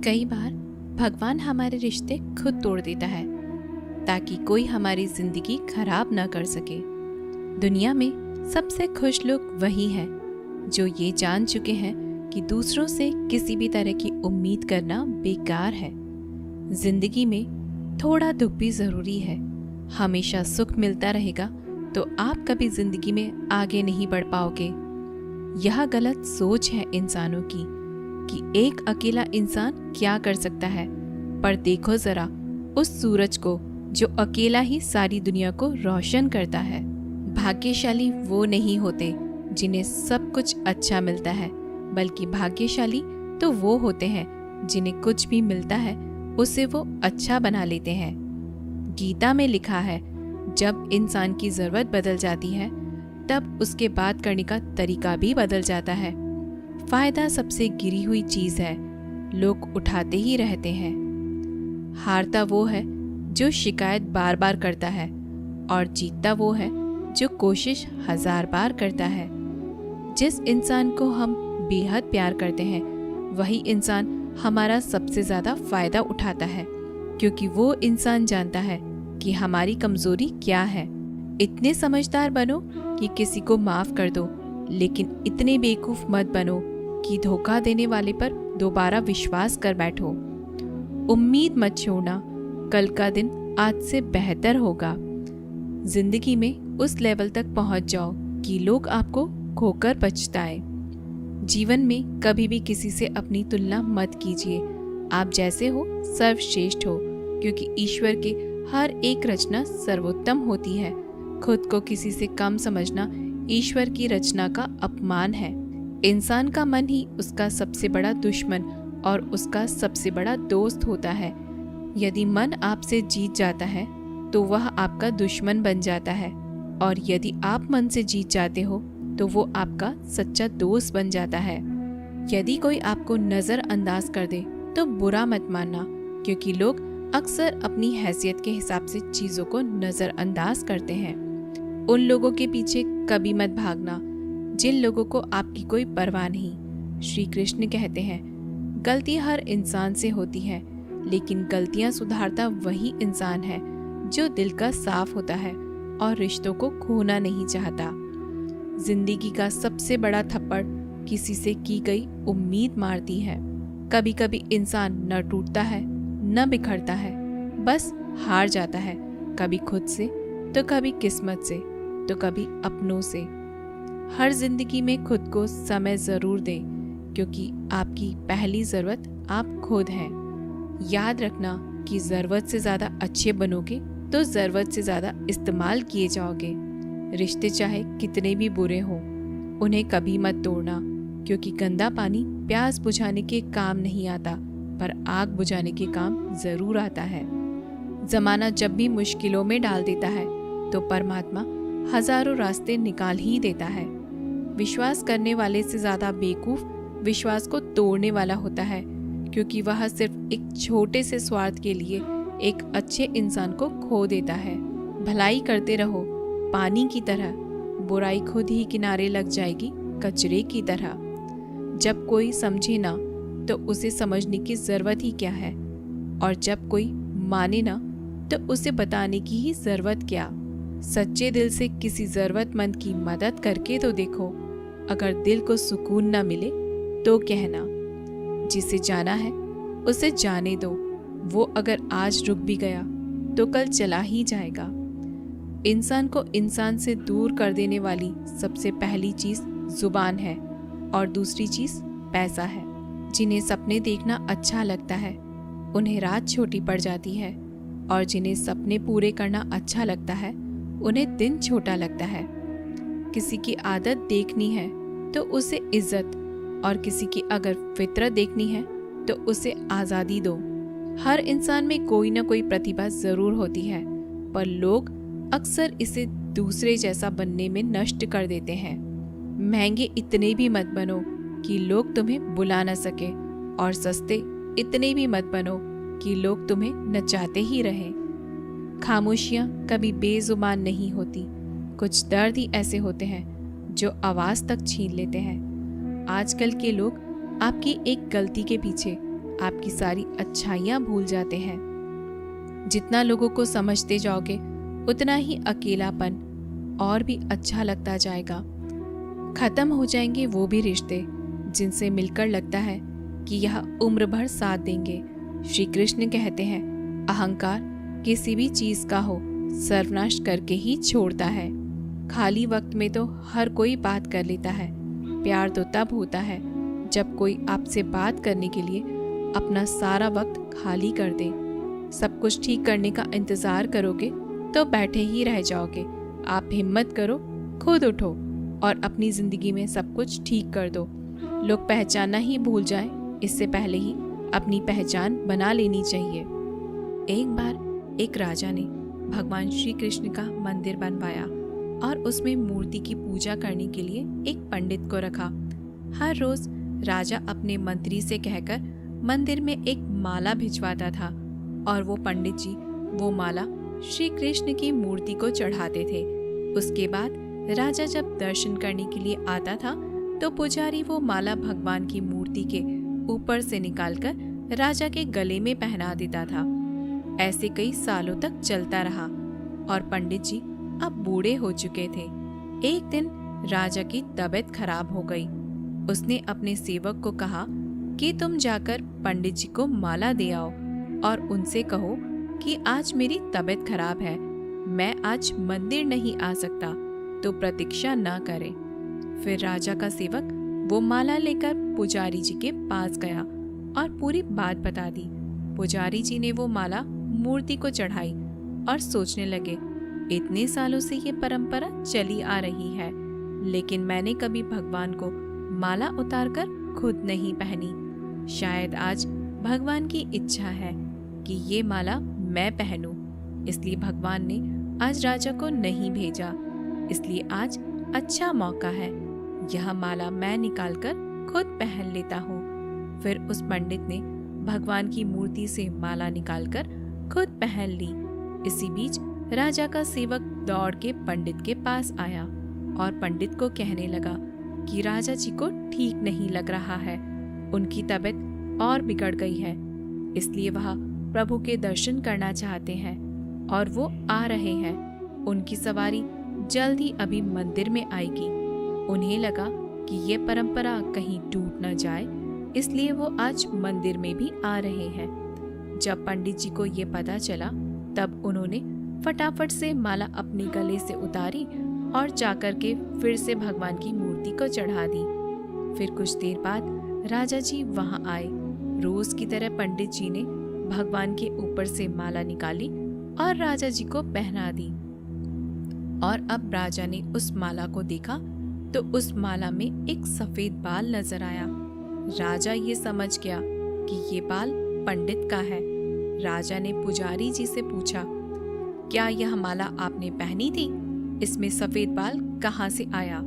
कई बार भगवान हमारे रिश्ते खुद तोड़ देता है ताकि कोई हमारी जिंदगी खराब ना कर सके। दुनिया में सबसे खुश लोग वही हैं जो ये जान चुके हैं कि दूसरों से किसी भी तरह की उम्मीद करना बेकार है। जिंदगी में थोड़ा दुख भी जरूरी है। हमेशा सुख मिलता रहेगा तो आप कभी जिंदगी में आगे नहीं बढ़ पाओगे। यह गलत सोच है इंसानों की कि एक अकेला इंसान क्या कर सकता है, पर देखो जरा उस सूरज को जो अकेला ही सारी दुनिया को रोशन करता है। भाग्यशाली वो नहीं होते जिन्हें सब कुछ अच्छा मिलता है, बल्कि भाग्यशाली तो वो होते हैं जिन्हें कुछ भी मिलता है उसे वो अच्छा बना लेते हैं। गीता में लिखा है, जब इंसान की जरूरत बदल जाती है तब उसके बात करने का तरीका भी बदल जाता है। फायदा सबसे गिरी हुई चीज है, लोग उठाते ही रहते हैं। हारता वो है जो शिकायत बार बार करता है और जीतता वो है जो कोशिश 1000 बार करता है। जिस इंसान को हम बेहद प्यार करते हैं वही इंसान हमारा सबसे ज्यादा फायदा उठाता है, क्योंकि वो इंसान जानता है कि हमारी कमजोरी क्या है। इतने समझदार बनो कि किसी को माफ कर दो, लेकिन इतने बेवकूफ मत बनो कि धोखा देने वाले पर दोबारा विश्वास कर बैठो। उम्मीद मत छोड़ना, कल का दिन आज से बेहतर होगा। जिंदगी में उस लेवल तक पहुंच जाओ कि लोग आपको खोकर पछताएं। जीवन में कभी भी किसी से अपनी तुलना मत कीजिए। आप जैसे हो सर्वश्रेष्ठ हो, क्योंकि ईश्वर की हर एक रचना सर्वोत्तम होती है। खुद को किसी से कम समझना ईश्वर की रचना का अपमान है। इंसान का मन ही उसका सबसे बड़ा दुश्मन और उसका सबसे बड़ा दोस्त होता है। यदि मन आपसे जीत जाता है तो वह आपका दुश्मन बन जाता है, और यदि आप मन से जीत जाते हो तो वो आपका सच्चा दोस्त बन जाता है। यदि कोई आपको नजरअंदाज कर दे तो बुरा मत मानना, क्योंकि लोग अक्सर अपनी हैसियत के हिसाब से चीजों को नजरअंदाज करते हैं। उन लोगों के पीछे कभी मत भागना जिन लोगों को आपकी कोई परवाह नहीं। श्री कृष्ण कहते हैं, गलती हर इंसान से होती है, लेकिन गलतियां सुधारता वही इंसान है जो दिल का साफ होता है और रिश्तों को खोना नहीं चाहता। जिंदगी का सबसे बड़ा थप्पड़ किसी से की गई उम्मीद मारती है। कभी कभी इंसान न टूटता है न बिखरता है, बस हार जाता है, कभी खुद से तो कभी किस्मत से तो कभी अपनों से। हर जिंदगी में खुद को समय जरूर दें, क्योंकि आपकी पहली जरूरत आप खुद हैं। याद रखना कि जरूरत से ज्यादा अच्छे बनोगे तो जरूरत से ज्यादा इस्तेमाल किए जाओगे। रिश्ते चाहे कितने भी बुरे हों, उन्हें कभी मत तोड़ना, क्योंकि गंदा पानी प्यास बुझाने के काम नहीं आता, पर आग बुझाने के काम जरूर आता है। जमाना जब भी मुश्किलों में डाल देता है तो परमात्मा हजारों रास्ते निकाल ही देता है। विश्वास करने वाले से ज्यादा बेवकूफ विश्वास को तोड़ने वाला होता है, क्योंकि वह सिर्फ एक छोटे से स्वार्थ के लिए एक अच्छे इंसान को खो देता है। भलाई करते रहो पानी की तरह, बुराई खुद ही किनारे लग जाएगी कचरे की तरह। जब कोई समझे ना तो उसे समझने की जरूरत ही क्या है, और जब कोई माने ना तो उसे बताने की ही जरूरत क्या। सच्चे दिल से किसी जरूरतमंद की मदद करके तो देखो। अगर दिल को सुकून ना मिले तो कहना, जिसे जाना है उसे जाने दो। वो अगर आज रुक भी गया तो कल चला ही जाएगा। इंसान को इंसान से दूर कर देने वाली सबसे पहली चीज जुबान है, और दूसरी चीज पैसा है। जिन्हें सपने देखना अच्छा लगता है उन्हें रात छोटी पड़ जाती है, और जिन्हें सपने पूरे करना अच्छा लगता है उन्हें दिन छोटा लगता है। किसी की आदत देखनी है तो उसे इज्जत, और किसी की अगर फितरत देखनी है तो उसे आज़ादी दो। हर इंसान में कोई ना कोई प्रतिभा जरूर होती है, पर लोग अक्सर इसे दूसरे जैसा बनने में नष्ट कर देते हैं। महंगे इतने भी मत बनो कि लोग तुम्हें बुला न सके, और सस्ते इतने भी मत बनो कि लोग तुम्हें नचाते ही रहें। खामोशियां कभी बेजुबान नहीं होती। कुछ दर्द ही ऐसे होते हैं जो आवाज तक छीन लेते हैं। आजकल के लोग आपकी एक गलती के पीछे आपकी सारी अच्छाइयाँ भूल जाते हैं। जितना लोगों को समझते जाओगे उतना ही अकेलापन और भी अच्छा लगता जाएगा। खत्म हो जाएंगे वो भी रिश्ते जिनसे मिलकर लगता है कि यह उम्र भर साथ देंगे। श्री कृष्ण कहते हैं, अहंकार किसी भी चीज का हो सर्वनाश करके ही छोड़ता है। खाली वक्त में तो हर कोई बात कर लेता है। प्यार तो तब होता है जब कोई आपसे बात करने के लिए अपना सारा वक्त खाली कर दे। सब कुछ ठीक करने का इंतजार करोगे तो बैठे ही रह जाओगे। आप हिम्मत करो, खुद उठो और अपनी जिंदगी में सब कुछ ठीक कर दो। लोग पहचानना ही भूल जाएं, इससे पहले ही अपनी पहचान बना लेनी चाहिए। एक बार एक राजा ने भगवान श्री कृष्ण का मंदिर बनवाया और उसमें मूर्ति की पूजा करने के लिए एक पंडित को रखा। हर रोज राजा अपने मंत्री से कहकर मंदिर में एक माला भिजवाता था और वो पंडित जी वो माला श्री कृष्ण की मूर्ति को चढ़ाते थे। उसके बाद राजा जब दर्शन करने के लिए आता था तो पुजारी वो माला भगवान की मूर्ति के ऊपर से निकालकर राजा के गले में पहना देता था। ऐसे कई सालों तक चलता रहा और पंडित जी अब बूढ़े हो चुके थे। एक दिन राजा की तबीयत खराब हो गई। उसने अपने सेवक को कहा कि तुम जाकर पंडित जी को माला दे आओ और उनसे कहो कि आज मेरी तबीयत खराब है, मैं आज मंदिर नहीं आ सकता, तो प्रतीक्षा न करें। फिर राजा का सेवक वो माला लेकर पुजारी जी के पास गया और पूरी बात बता दी। पुजारी जी ने वो माला मूर्ति को चढ़ाई और सोचने लगे, इतने सालों से ये परंपरा चली आ रही है, लेकिन मैंने कभी भगवान को माला उतारकर खुद नहीं पहनी। शायद आज भगवान की इच्छा है कि ये माला मैं पहनूं, इसलिए भगवान ने आज राजा को नहीं भेजा। इसलिए आज अच्छा मौका है, यह माला मैं निकालकर खुद पहन लेता हूँ। फिर उस पंडित ने भगवान की मूर्ति से माला निकालकर खुद पहन ली। इसी बीच राजा का सेवक दौड़ के पंडित के पास आया और पंडित को कहने लगा कि राजा जी को ठीक नहीं लग रहा है, उनकी तबीयत और बिगड़ गई है, इसलिए वह प्रभु के दर्शन करना चाहते हैं और वो आ रहे हैं। उनकी सवारी जल्द ही अभी मंदिर में आएगी। उन्हें लगा कि ये परंपरा कहीं टूट न जाए, इसलिए वो आज मंदिर में भी आ रहे हैं। जब पंडित जी को ये पता चला तब उन्होंने फटाफट से माला अपने गले से उतारी और जाकर के फिर से भगवान की मूर्ति को चढ़ा दी। फिर कुछ देर बाद राजा जी वहां आए। रोज की तरह पंडित जी ने भगवान के ऊपर से माला निकाली और राजा जी को पहना दी। और अब राजा ने उस माला को देखा तो उस माला में एक सफेद बाल नजर आया। राजा ये समझ गया कि ये बाल पंडित का है। राजा ने पुजारी जी से पूछा, क्या यह माला आपने पहनी थी? इसमें सफेद बाल कहाँ से आया?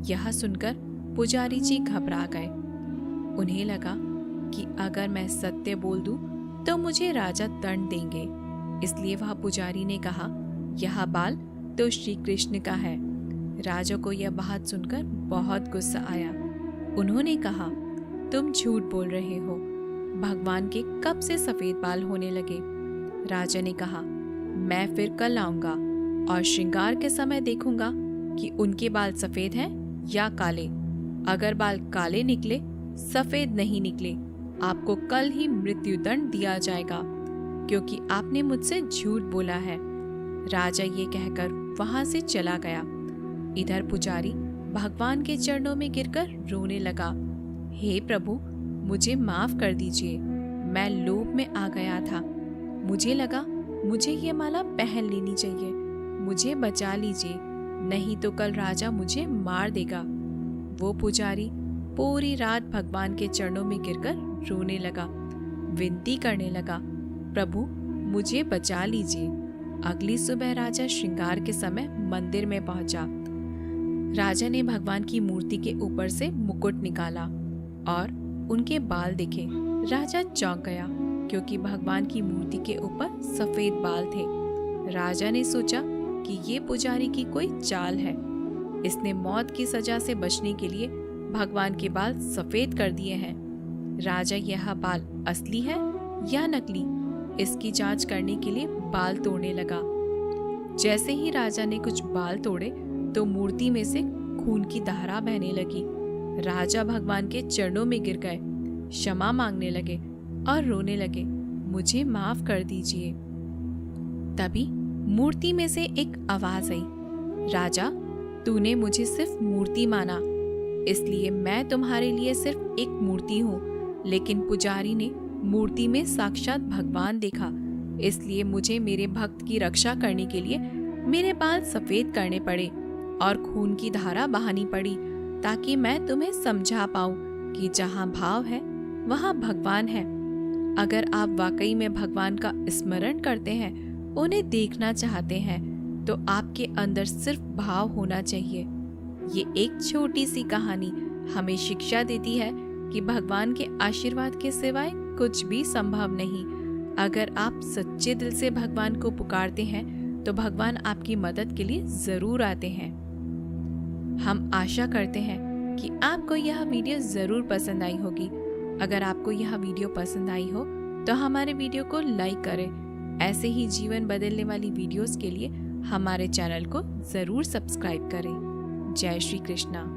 यह सुनकर पुजारी जी घबरा गए। उन्हें लगा कि अगर मैं सत्य बोल दूं तो मुझे राजा दंड देंगे, इसलिए वह पुजारी ने कहा, यह बाल तो श्री कृष्ण का है। राजा को यह बात सुनकर बहुत गुस्सा आया। उन्होंने कहा, तुम झूठ बोल रहे हो, भगवान के कब से सफेद बाल होने लगे? राजा ने कहा, मैं फिर कल आऊंगा और श्रृंगार के समय देखूंगा कि उनके बाल सफेद हैं या काले। अगर बाल काले निकले, सफेद नहीं निकले, आपको कल ही मृत्यु दंड दिया जाएगा, क्योंकि आपने मुझसे झूठ बोला है। राजा ये कहकर वहां से चला गया। इधर पुजारी भगवान के चरणों में गिरकर रोने लगा, हे प्रभु, मुझे माफ कर दीजिए, मैं लोभ में आ गया था। मुझे लगा मुझे ये माला पहन लेनी चाहिए, मुझे बचा लीजिए, नहीं तो कल राजा मुझे मार देगा। वो पुजारी पूरी रात भगवान के चरणों में गिरकर रोने लगा, विनती करने लगा, प्रभु मुझे बचा लीजिए। अगली सुबह राजा श्रृंगार के समय मंदिर में पहुंचा। राजा ने भगवान की मूर्ति के ऊपर से मुकुट निकाला और उनके बाल दिखे। राजा चौंक गया, क्योंकि भगवान की मूर्ति के ऊपर सफेद बाल थे। राजा ने सोचा कि ये पुजारी की कोई चाल है, इसने मौत की सजा से बचने के लिए भगवान के बाल सफेद कर दिए हैं। राजा यह बाल असली है या नकली, इसकी जांच करने के लिए बाल तोड़ने लगा। जैसे ही राजा ने कुछ बाल तोड़े तो मूर्ति में से खून की धारा बहने लगी। राजा भगवान के चरणों में गिर गए, क्षमा मांगने लगे और रोने लगे, मुझे माफ कर दीजिए। तभी मूर्ति में से एक आवाज आई, राजा, तूने मुझे सिर्फ मूर्ति माना, इसलिए मैं तुम्हारे लिए सिर्फ एक मूर्ति हूँ। लेकिन पुजारी ने मूर्ति में साक्षात भगवान देखा, इसलिए मुझे मेरे भक्त की रक्षा करने के लिए मेरे बाल सफेद करने पड़े और खून की धारा बहानी पड़ी, ताकि मैं तुम्हें समझा पाऊं कि जहाँ भाव है वहाँ भगवान है। अगर आप वाकई में भगवान का स्मरण करते हैं, उन्हें देखना चाहते हैं, तो आपके अंदर सिर्फ भाव होना चाहिए। ये एक छोटी सी कहानी हमें शिक्षा देती है कि भगवान के आशीर्वाद के सिवाय कुछ भी संभव नहीं। अगर आप सच्चे दिल से भगवान को पुकारते हैं तो भगवान आपकी मदद के लिए जरूर आते हैं। हम आशा करते हैं कि आपको यह वीडियो जरूर पसंद आई होगी। अगर आपको यह वीडियो पसंद आई हो तो हमारे वीडियो को लाइक करें। ऐसे ही जीवन बदलने वाली वीडियोस के लिए हमारे चैनल को जरूर सब्सक्राइब करें। जय श्री कृष्णा।